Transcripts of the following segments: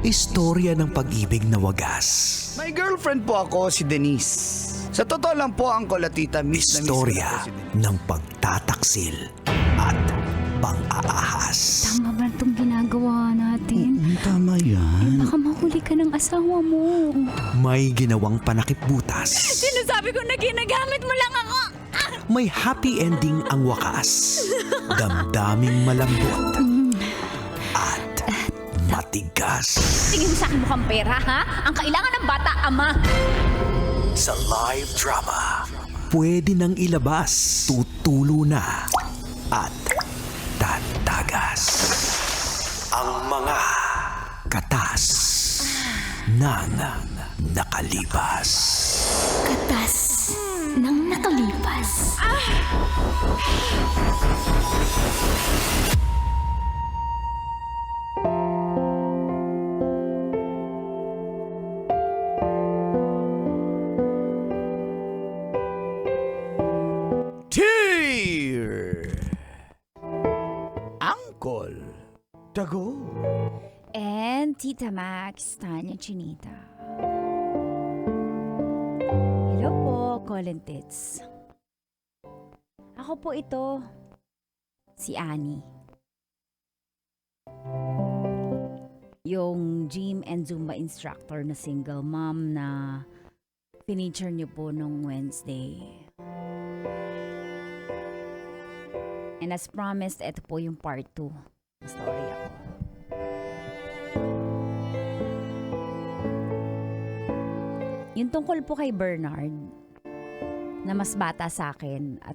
Istorya ng pag-ibig na wagas. May girlfriend po ako, si Denise. Sa totoo lang po, Uncle at Tita, miss na miss ko Istorya na po si Denise. ng pagtataksil at pang-aahas. Tama ba itong ginagawa natin? Tama yan. Baka mahuli ka ng asawa mo. May ginawang panakip butas. Sinasabi ko na ginagamit mo lang ako. May happy ending ang wakas. Damdaming malambot at matigas. Tingin mo sa akin mukhang pera, ha? Ang kailangan ng bata, ama. Sa live drama, pwede nang ilabas, tutulo na at tatagas. Ang mga katas ng nakalipas. Katas ng nakalipas. Dear Uncle Dago. And Tita Max, Tanya Chinita. Hello po, Colin Tits. Ako po ito, si Annie. Yung gym and Zumba instructor na single mom na finiture niyo po nung Wednesday. And as promised, ito po yung part 2 ng story ako. Yung tungkol po kay Bernard, na mas bata sa akin at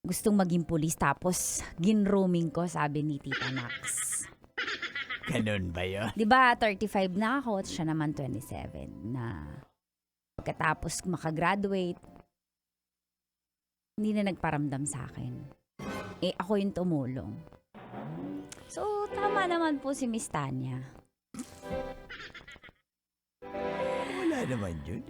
gustong maging pulis tapos ginrooming ko, sabi ni Tita Max. Ganun ba yun? Diba 35 na ako at siya naman 27 na pagkatapos makagraduate, hindi na nagparamdam sa akin. Ako yung tumulong. So, tama naman po si Miss Tanya. Wala naman yun.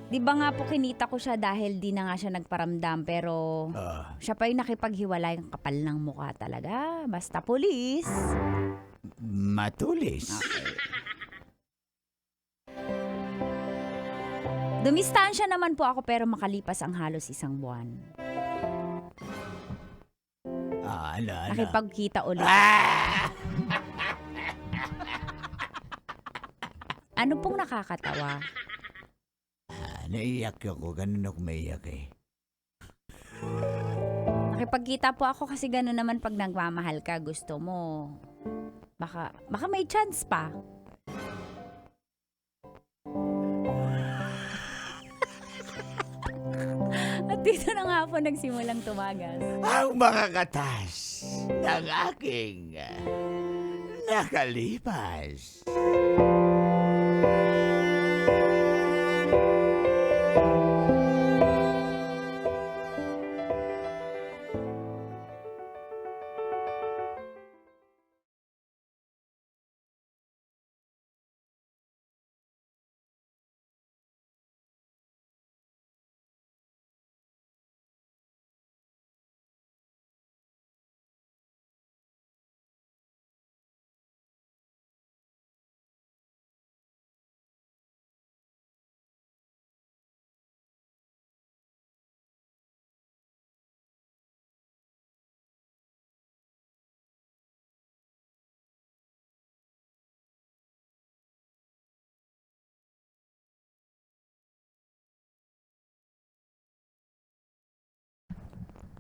Di ba nga po kinita ko siya dahil di na nga siya nagparamdam pero siya pa yung nakipaghiwalay, ang kapal ng mukha talaga. Basta pulis. Matulis. Dumistansya naman po ako pero makalipas ang halos 1 buwan. Ano? Nakipagkita ulit. Ano pong nakakatawa? Naiyak ako. Ganun ako maiyak eh. Nakipagkita po ako kasi gano'n naman pag nagmamahal ka, gusto mo. Baka may chance pa. At dito na nga po nagsimulang tumagas. Ang mga katas ng aking nakalipas.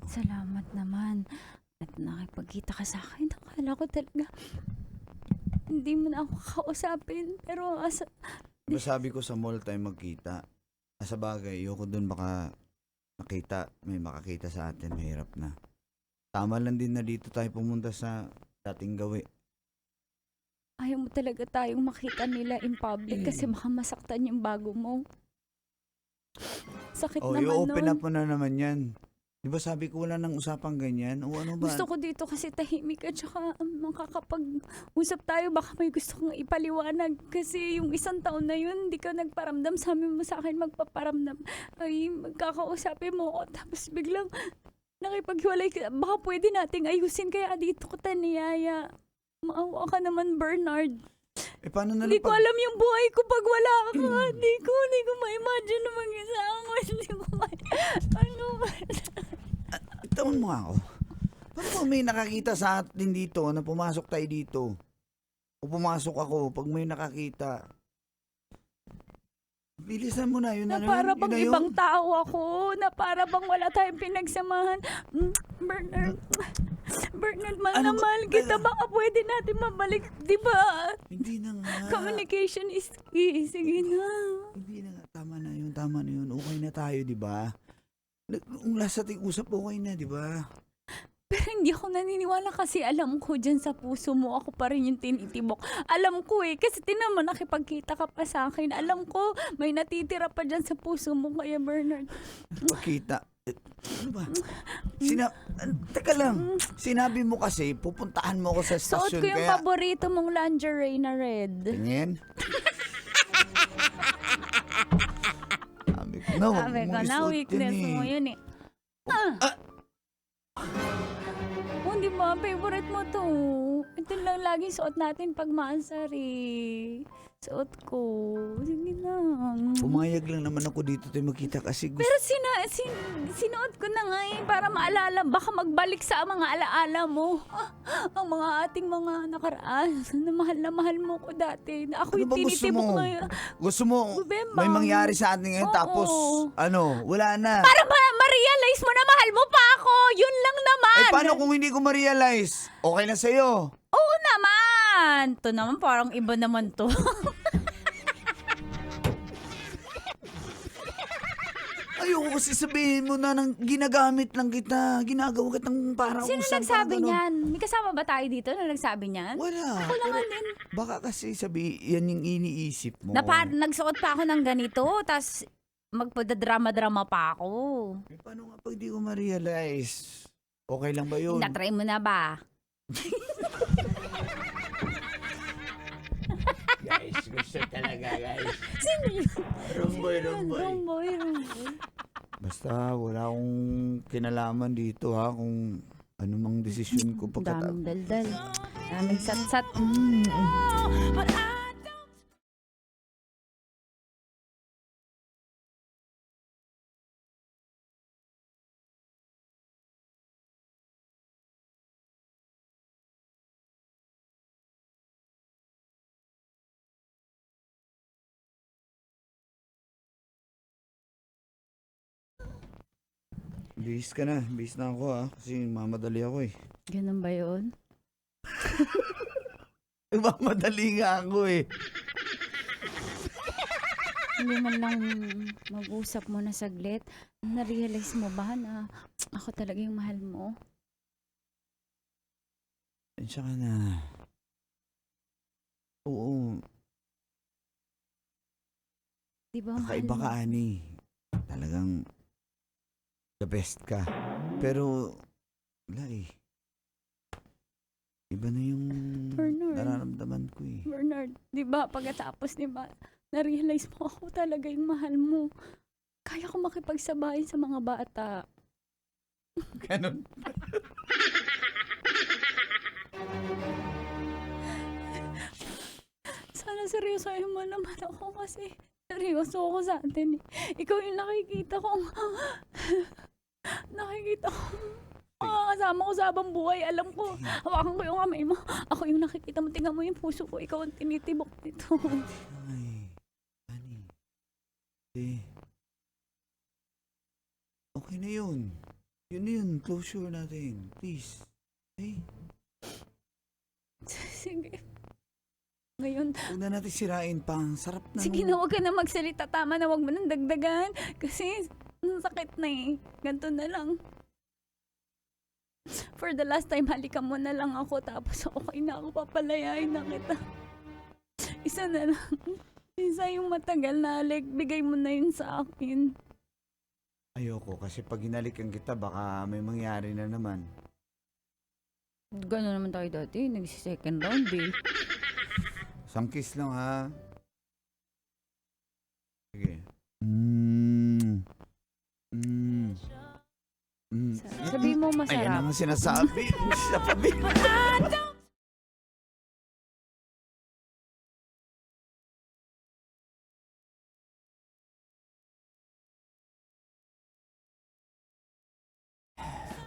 Salamat naman. At nakipagkita ka sa akin. Akala ko talaga hindi mo na ako kausapin. Pero Diba sabi ko sa mall tayo magkita? Sa bagay, ayoko dun baka may makakita sa atin, mahirap na. Tama lang din na dito tayo pumunta sa dating gawi. ayaw mo talaga tayong makita nila in public kasi baka masaktan yung bago mo. Sakit naman i-open nun. up mo na naman yan. Diba sabi ko wala nang usapang ganyan? O ano ba? Gusto ko dito kasi tahimik at saka makakapag-usap tayo. Baka may gusto kong ipaliwanag. Kasi yung 1 taon na yun, hindi ka nagparamdam. Sabi mo sa akin magpaparamdam. Ay, magkakausapin mo ako. Tapos biglang nakipaghiwalay ka. Baka pwede nating ayusin kaya dito ko niyaya. Maawa ka naman, Bernard. Eh, paano na Hindi lang ko alam yung buhay ko pag wala ka. Hindi ko ma-imagine na mag-isa ako. Hindi ko ano ba? Taon mo ako. Paano pag may nakakita sa atin dito na pumasok tayo dito? O pumasok ako pag may nakakita? Bilisan mo na, yun Na na para yun, bang yun na yun. ibang tao ako. Na para bang wala tayong pinagsamahan. Bernard, Ano mahal na ba- mahal kita. Baka pwede natin mabalik, di ba? Hindi na nga. Communication is key. Sige na. Hindi na nga. Tama na yun. Okay na tayo, di ba? Yung last ating usap, okay na, di ba? Pero hindi ako naniniwala kasi alam ko dyan sa puso mo ako pa rin yung tinitibok. Alam ko kasi tinan mo nakipagkita ka pa sa akin. Alam ko may natitira pa dyan sa puso mo kaya Bernard. Pakita. Ano ba? Teka lang. Sinabi mo kasi, pupuntahan mo ako sa Suot stasyon. ko yung Kaya, paborito mong lingerie na red. tingin. Sabi ko na, huwag Sabi mo ko na isuot weakness yan mo eh. yun Oh, di ba? Favorite mo to. Ito lang laging suot natin pag maasari. Suot ko. Sige na. Pumayag lang naman ako dito tayo magkita kasi gusto. Pero sinuot ko na nga para maalala. Baka magbalik sa mga alaala mo. Ang mga ating mga nakaraan. Na mahal mo ko dati. Na ako Ano yung ba gusto tinitibok mo? ngayon. Gusto mo, Bebang. may mangyari sa atin ngayon Oo. tapos, wala na. Para ma-realize mo na mahal mo pa ako. Yun lang naman. Eh, paano kung hindi ko ma-realize? Okay na sa'yo. Oo naman. To naman parang iba naman to. Ayoko kasi sabihin mo na nang ginagamit lang kita. Ginagawa kitang parang Sino usap, nagsabi parang ganun. niyan? May kasama ba tayo dito na nagsabi niyan? Wala. Ako naman din. Baka kasi yan yung iniisip mo. Na nagsuot pa ako ng ganito, tas magpadadrama-drama pa ako. Eh, paano nga pag di ko ma-realize? Okay lang ba yun? Na-try mo na ba? Guys, gusto talaga guys. Sino yun? Rumboy. Rumboy. Basta wala akong kinalaman dito ha kung ano mang desisyon ko Daming daldal. Daming sat-sat. Bihis ka na. Bihis na ako ha. Kasi mamadali ako eh. Ganun ba yun? Mamadali nga ako eh. Hindi man lang mag-usap mo na saglit. Na-realize mo ba na ako talaga yung mahal mo? Tensya ka na. Oo. Di ba mahal Kakaiba mo? ka, Ani. Talagang the best ka. Pero, wala eh. Iba na yung Bernard. nararamdaman ko eh. Bernard, di ba pagkatapos di ba na-realize mo ako talaga yung mahal mo. Kaya ko makipagsabayan sa mga bata. Ganon. Sana seryosohin mo naman ako kasi seryoso ako sa atin eh. Ikaw yung nakikita ko. Nakikita ko. Kasama ko sa habang buhay. Alam ko. Hawakan ko yung kamay mo. Ako yung nakikita mo. Tingnan mo yung puso ko. Ikaw ang tinitibok nito. Ay, Ani. Eh. Okay na yun. Yun na yun. Closure natin. Please. Eh, Sige. Ngayon, huwag na natin sirain pa. Ang sarap na. sige na, huwag ka na magsalita. Tama na, huwag mo nang dagdagan. Kasi, ang sakit na eh. Ganito na lang. For the last time, halikan mo na lang ako. Tapos okay na ako, papalayain na kita. Isa na lang. Isa yung matagal na halik. Bigay mo na yun sa akin. Ayoko kasi pag hinalikan kita baka may mangyari na naman. Gano'n naman tayo dati. Nag-second round eh. Isang kiss lang ha. Sige. Sabi mo Ayan masarap. ang sinasabi. Sa pabi.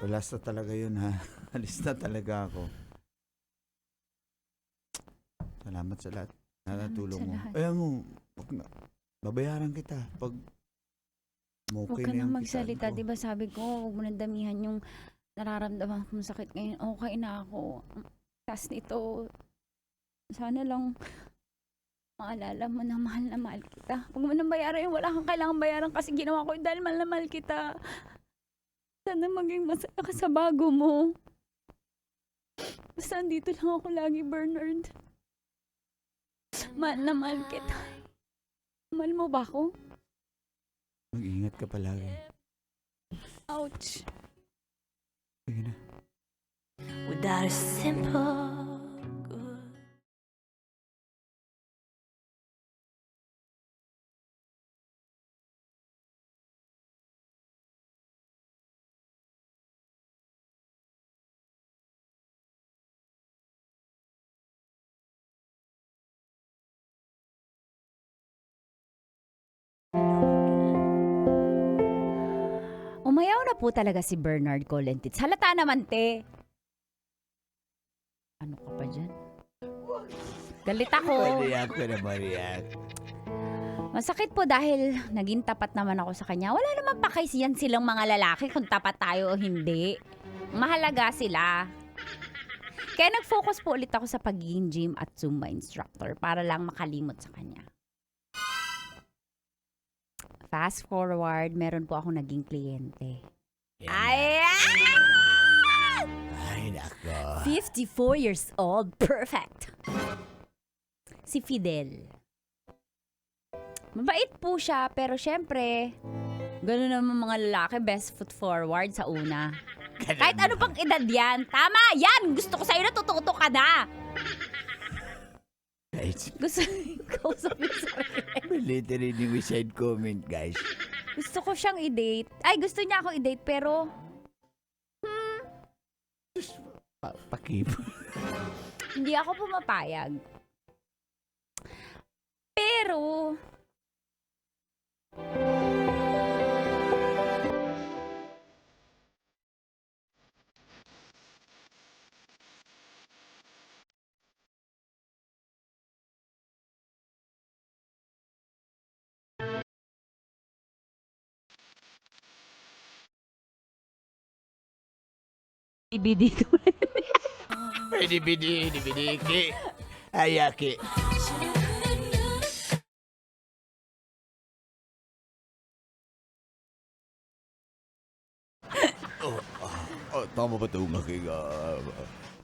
Last na talaga yun ha. Alis na talaga ako. Salamat sa lahat. Natulong sa mo. lahat. Ayan mo, wag na. Babayaran kita pag Huwag okay ka na nang yung magsalita, kitaan ko. di ba sabi ko, huwag mo nang damihan yung nararamdaman kong sakit ngayon. Okay na ako. Tas nito, sana lang maalala mo na mahal kita. Huwag mo nang bayaran yung wala kang kailangan bayaran kasi ginawa ko yun dahil mahal na mahal kita. Sana maging masaya ka sa bago mo. Basta andito lang ako lagi, Bernard. Mahal na mahal kita. Mahal mo ba ako? Mag-ingat ka palagi. Ouch. Sige na. Without a simple good. Umayaw na po talaga si Bernard Colentitz. Halata naman, te. Ano ka pa dyan? Galit ako. Mariyak ko na mariyak. Masakit po dahil naging tapat naman ako sa kanya. Wala naman pa yan silang mga lalaki kung tapat tayo o hindi. Mahalaga sila. Kaya nag-focus po ulit ako sa pagiging gym at Zumba instructor para lang makalimot sa kanya. Fast forward, meron po ako naging kliyente. Ay! Ay, nako. 54 years old. Perfect. Si Fidel. Mabait po siya, pero syempre, gano'n naman mga lalaki, best foot forward sa una. Kahit ano pang edad yan. Tama! Yan! Gusto ko sa'yo na tututo ka na! Guys, Gusto ko sabi sa'yo. literally we side comment, guys. Gusto ko siyang i-date. Ay, gusto niya ako i-date, pero Pakip. hindi ako pumapayag. Pero, ibidito. Dibidi, ayaki. Tama ba itong aking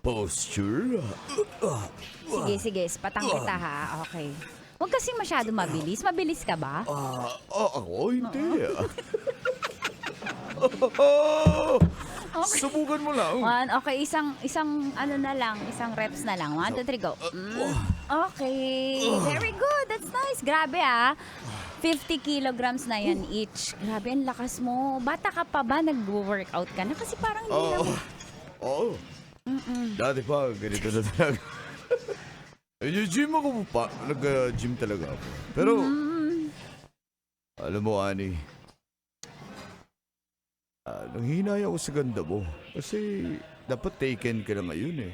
posture? Sige, patang kita ha. Okay. Huwag kasing masyado mabilis. Mabilis ka ba? Ako hindi. Subukan mo lang. Okay, isang ano na lang, isang reps na lang. 1, 2, 3, go. Okay, very good. That's nice. Grabe 50 kilograms na yan each. Grabe, ang lakas mo. Bata ka pa ba? Nag-workout ka na? Kasi parang hindi na. Oo. Dati pa, ganito na talaga. Gym ako pa. Nag-gym talaga ako. Pero, alam mo, Ani, nanghihinay ako sa ganda mo. Kasi, dapat taken ka na ngayon eh.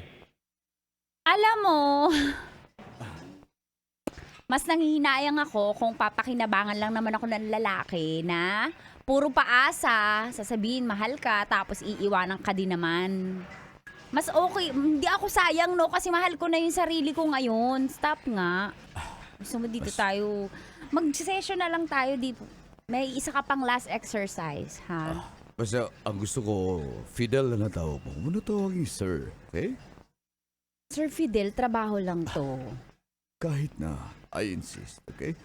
Alam mo, mas nanghihinayang ako kung papakinabangan lang naman ako ng lalaki na puro paasa, sasabihin mahal ka, tapos iiwanan ka din naman. Mas okay, hindi ako sayang no, kasi mahal ko na yung sarili ko ngayon. Stop nga. Gusto mo dito tayo, mag-session na lang tayo dito. May isa ka pang last exercise, ha? Basta, ang gusto ko, Fidel na tawag mo. Muna tawagin sir, okay? Sir Fidel, trabaho lang to. Kahit na, I insist, okay?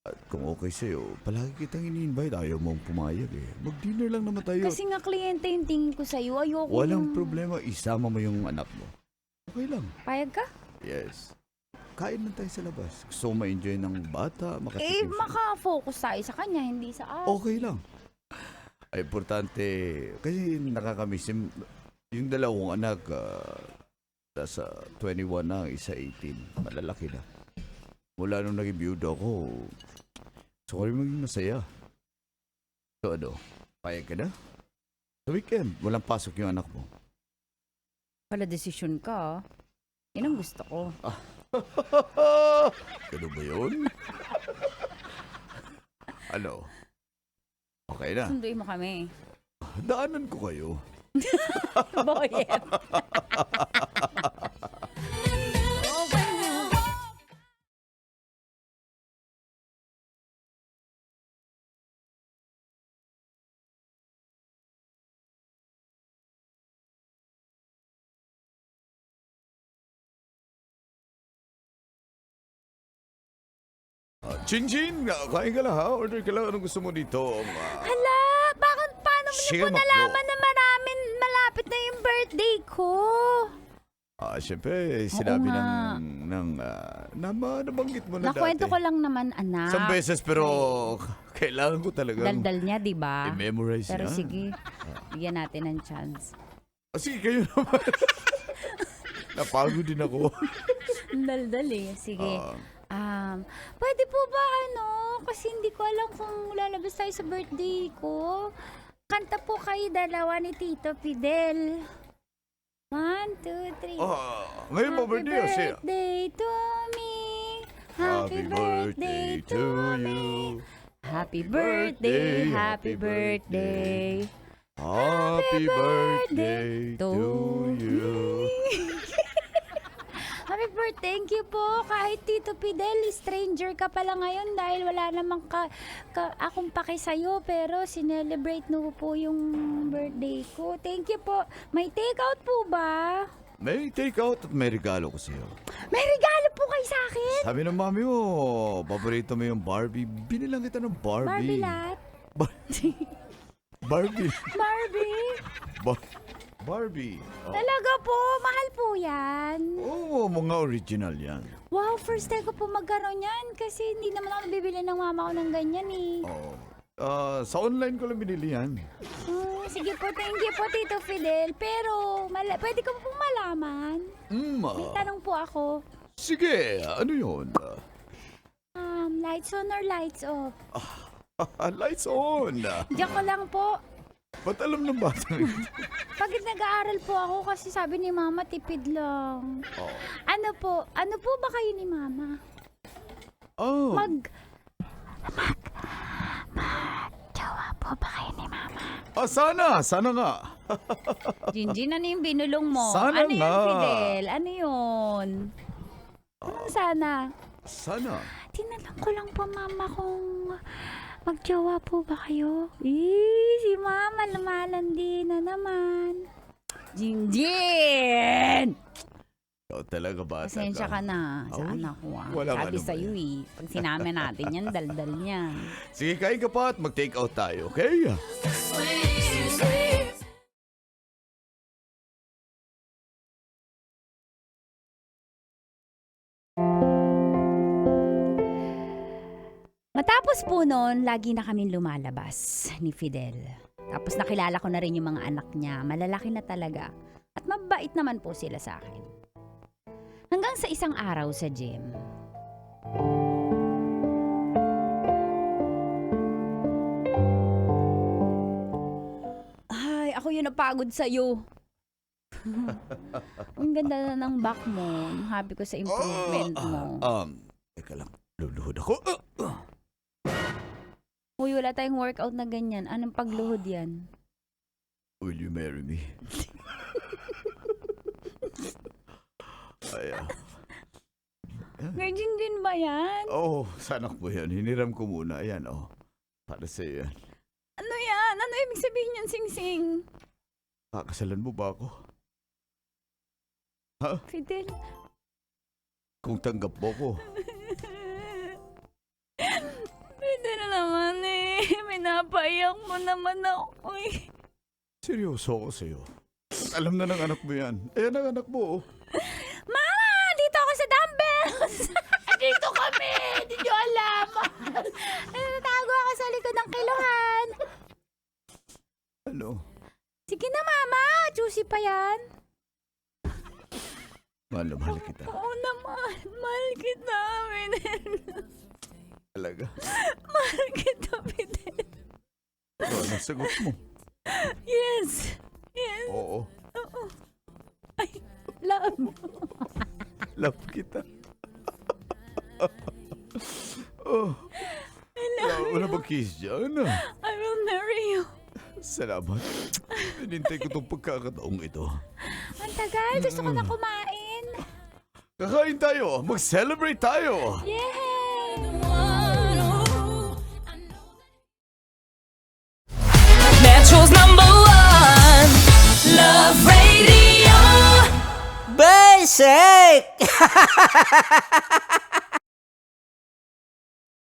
At kung okay sa'yo, palagi kitang ini-invite. Ayaw mong pumayag eh. Mag-dinner lang naman tayo. Kasi nga kliyente yung tingin ko sa'yo, ayoko Walang yung... problema, isama mo yung anak mo. Okay lang. Payag ka? Yes. Kain lang tayo sa labas. Gusto ko ma-enjoy ng bata, Eh, makatikim siya. maka-focus tayo sa kanya, hindi sa akin. Okay lang. Ay, importante, kasi nakakamiss yung dalawang anak, nasa 21 na, isa 18. Malalaki na. Mula nung naging byudo ako, gusto ko rin maging masaya. So ano, payag ka na? Sa weekend, walang pasok yung anak mo. Pala desisyon ka. Yan ang gusto ko. Ano ba yun? Ano? Okay na. Sunduin mo kami. Daanan ko kayo. Boyet. Chin-chin! Kain ka lang ha? Order ka lang. Anong gusto mo dito? Hala, bakit paano mo Sige, niyo po Makbo. nalaman na maraming malapit na yung birthday ko? Siyempre, sinabi nga. nabanggit mo na Nakwento dati. ko lang naman, anak. Isang beses, pero kailangan ko talagang Daldal niya, di ba? i-memorize Pero yan. sige, bigyan natin ng chance. Sige, kayo naman. Napagod din ako. Daldal eh. Sige. Ah, Pwede po ba kasi hindi ko alam kung lalabas tayo sa birthday ko. Kanta po kayo dalawa ni Tito Fidel. 1, 2, 3. ngayon mo birthday o siya? birthday to me. Happy birthday to you. Happy birthday, happy birthday. Happy birthday to you. Happy birthday, thank you po. Kahit Tito Fidel, stranger ka pala ngayon dahil wala namang akong pake sa'yo, pero sinelebrate mo po yung birthday ko. Thank you po. May take-out po ba? May take out at may regalo ko sa'yo. May regalo po kayo sa akin? Sabi ng mami mo, paborito mo yung Barbie. Binilang kita ng Barbie Barbie. lahat? Barbie. Barbie? Barbie. Talaga po, mahal po yan. Oo, mga original yan. Wow, first time ko po magkaroon yan kasi hindi naman ako nabibili ng mama ko ng ganyan eh. Oo. Sa online ko lang binili yan. Sige po, thank you po Tito Fidel. Pero, pwede ko po malaman? May tanong po ako. Sige, ano yun? Lights on or lights off? Lights on. Diyan ko lang po. Ba't alam ng bata? Pag nag-aaral po ako kasi sabi ni mama tipid lang. Ano po ba kayo ni mama? Oh. Jowa po ba kayo ni mama? Sana nga. Jinjin, ano yung binulong mo? Sana ano yun, nga. Fidel? Ano yun? Anong sana? Sana. Tinanong ko lang po mama kung magjowa po ba kayo? Si mama lumalandi na naman. Jinjin! Ikaw talaga bata Pasensya ka na sa Oh, anak ko. wala ka Sabi naman sa'yo Pag sinama natin yan, daldal niya. Sige, kain ka pa at mag-take out tayo, okay? Matapos po noon, lagi na kaming lumalabas ni Fidel. Tapos nakilala ko na rin yung mga anak niya. Malalaki na talaga. At mabait naman po sila sa akin. Hanggang sa isang araw sa gym. Ay, ako yung napagod sa'yo. Ang ganda na ng back mo. Happy ko sa improvement mo. Teka lang, luluhod ako. Uy, wala tayong workout na ganyan. Anong pagluhod yan? Will you marry me? Ay, Virgin din ba yan? sanak po yan. Hiniram ko muna. Ayan, para sa'yo yan. Ano yan? Ano ibig sabihin yan, Sing-Sing? Kakasalan mo ba ako? Fidel. Kung tanggap mo ko. Fidel naman Pinapaiyak mo naman ako Seryoso ako sa'yo. Alam na ng anak mo yan. Ayan ang anak mo, Mama! Dito ako sa dumbbells! Dito kami! Hindi nyo alam! Natago ako sa likod ng kiluhan. Ano? Sige na, Mama! Juicy pa yan. Mahal na mahal kita. Oo naman. Mahal kita, Fidel. Talaga. Mahal kita, Fidel. Ano sagot mo? Yes. Yes. Oo. Ay, love. Love kita. Oh. Wala bang kiss dyan? I will marry you. Salamat. Hinintay ko itong pagkakataong ito. Ang tagal. Gusto ko na kumain. Kakain tayo. Mag-celebrate tayo. Yay! Metro's #1 Love Radio. Basic!